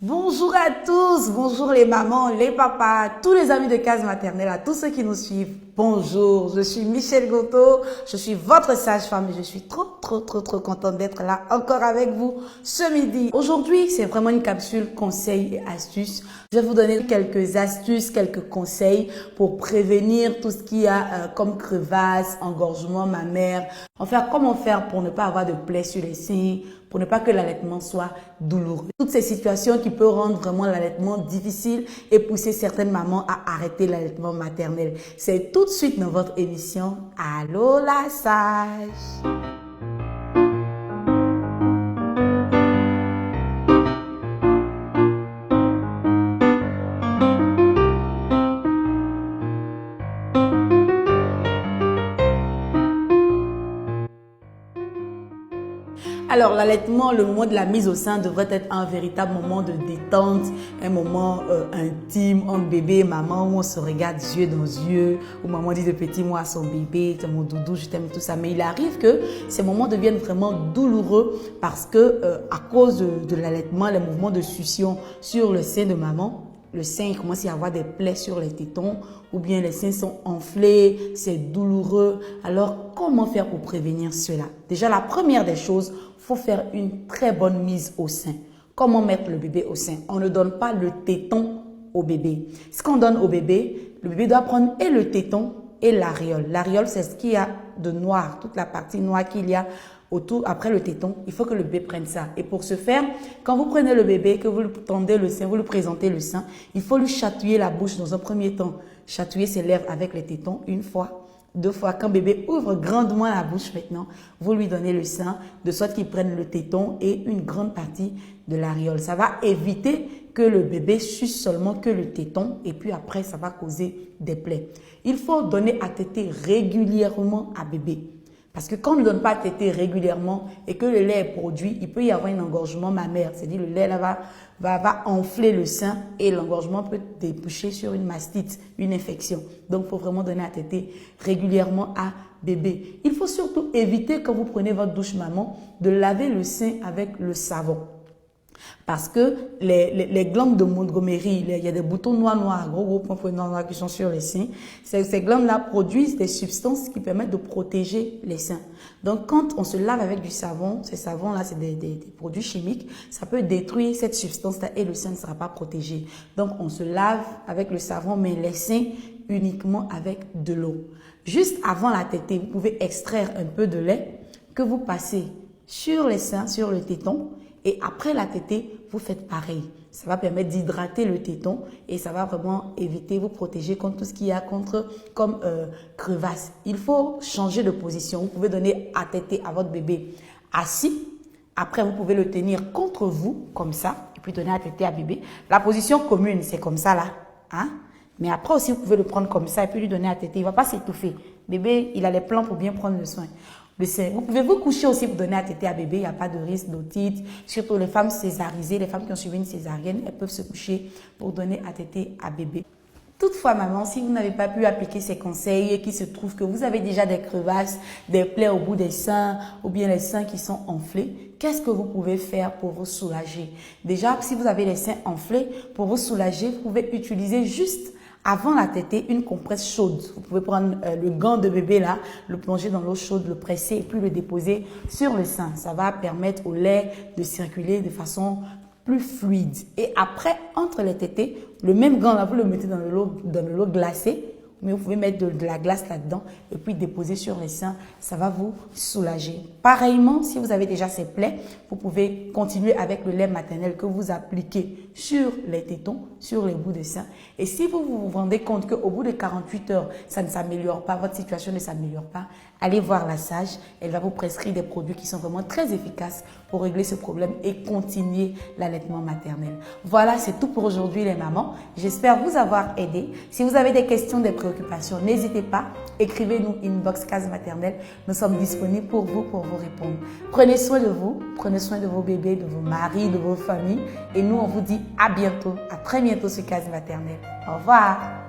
Bonjour à tous, bonjour les mamans, les papas, tous les amis de Case Maternelle, à tous ceux qui nous suivent. Bonjour, je suis Michel Goto, je suis votre sage-femme et je suis trop contente d'être là encore avec vous ce midi. Aujourd'hui, c'est vraiment une capsule conseils et astuces. Je vais vous donner quelques astuces, quelques conseils pour prévenir tout ce qu'il y a comme crevasse, engorgement mammaire. Enfin, comment faire pour ne pas avoir de plaies sur les seins, pour ne pas que l'allaitement soit douloureux. Toutes ces situations qui peuvent rendre vraiment l'allaitement difficile et pousser certaines mamans à arrêter l'allaitement maternel. C'est tout de suite dans votre émission Allô la sage. Alors, l'allaitement, le moment de la mise au sein devrait être un véritable moment de détente, un moment intime entre bébé et maman où on se regarde yeux dans yeux, où maman dit de petits mots à son bébé, c'est mon doudou, je t'aime, tout ça. Mais il arrive que ces moments deviennent vraiment douloureux parce que à cause de l'allaitement, les mouvements de succion sur le sein de maman, le sein il commence à y avoir des plaies sur les tétons ou bien les seins sont enflés, c'est douloureux. Alors, comment faire pour prévenir cela? Déjà, la première des choses, il faut faire une très bonne mise au sein. Comment mettre le bébé au sein? On ne donne pas le téton au bébé. Ce qu'on donne au bébé, le bébé doit prendre et le téton et l'aréole. L'aréole, c'est ce qu'il y a de noir, toute la partie noire qu'il y a autour, après le téton, il faut que le bébé prenne ça. Et pour ce faire, quand vous prenez le bébé, que vous lui tendez le sein, vous lui présentez le sein, il faut lui chatouiller la bouche dans un premier temps. Chatouiller ses lèvres avec les tétons une fois, deux fois. Quand bébé ouvre grandement la bouche maintenant, vous lui donnez le sein, de sorte qu'il prenne le téton et une grande partie de l'aréole. Ça va éviter que le bébé suce seulement que le téton et puis après, ça va causer des plaies. Il faut donner à téter régulièrement à bébé. Parce que quand on ne donne pas à téter régulièrement et que le lait est produit, il peut y avoir un engorgement mammaire. C'est-à-dire le lait là va enfler le sein et l'engorgement peut déboucher sur une mastite, une infection. Donc, il faut vraiment donner à téter régulièrement à bébé. Il faut surtout éviter quand vous prenez votre douche maman de laver le sein avec le savon. Parce que les glandes de Montgomery, il y a des boutons noirs, gros points noirs qui sont sur les seins. Ces glandes-là produisent des substances qui permettent de protéger les seins. Donc, quand on se lave avec du savon, ces savons-là, c'est des produits chimiques, ça peut détruire cette substance-là et le sein ne sera pas protégé. Donc, on se lave avec le savon, mais les seins uniquement avec de l'eau. Juste avant la tétée, vous pouvez extraire un peu de lait que vous passez sur les seins, sur le téton. Et après la tétée, vous faites pareil. Ça va permettre d'hydrater le téton et ça va vraiment éviter, vous protéger contre tout ce qu'il y a comme crevasse. Il faut changer de position. Vous pouvez donner à téter à votre bébé assis. Après, vous pouvez le tenir contre vous, comme ça, et puis donner à téter à bébé. La position commune, c'est comme ça là. Hein? Mais après aussi, vous pouvez le prendre comme ça et puis lui donner à téter. Il ne va pas s'étouffer. Bébé, il a les plans pour bien prendre le soin. Vous pouvez vous coucher aussi pour donner à téter à bébé, il n'y a pas de risque d'otite. Surtout les femmes césarisées, les femmes qui ont suivi une césarienne, elles peuvent se coucher pour donner à téter à bébé. Toutefois, maman, si vous n'avez pas pu appliquer ces conseils et qu'il se trouve que vous avez déjà des crevasses, des plaies au bout des seins ou bien les seins qui sont enflés, qu'est-ce que vous pouvez faire pour vous soulager? Déjà, si vous avez les seins enflés, pour vous soulager, vous pouvez utiliser juste avant la tétée, une compresse chaude. Vous pouvez prendre le gant de bébé là, le plonger dans l'eau chaude, le presser et puis le déposer sur le sein. Ça va permettre au lait de circuler de façon plus fluide. Et après, entre les tétées, le même gant là, vous le mettez dans l'eau glacée. Mais vous pouvez mettre de la glace là-dedans et puis déposer sur les seins. Ça va vous soulager. Pareillement, si vous avez déjà ces plaies, vous pouvez continuer avec le lait maternel que vous appliquez sur les tétons, sur les bouts de seins. Et si vous vous rendez compte qu'au bout de 48 heures, ça ne s'améliore pas, votre situation ne s'améliore pas, allez voir la sage. Elle va vous prescrire des produits qui sont vraiment très efficaces pour régler ce problème et continuer l'allaitement maternel. Voilà, c'est tout pour aujourd'hui les mamans. J'espère vous avoir aidé. Si vous avez des questions, des préoccupations, n'hésitez pas, écrivez-nous inbox Case Maternelle. Nous sommes disponibles pour vous répondre. Prenez soin de vous, prenez soin de vos bébés, de vos maris, de vos familles. Et nous, on vous dit à bientôt, à très bientôt sur Case Maternelle. Au revoir.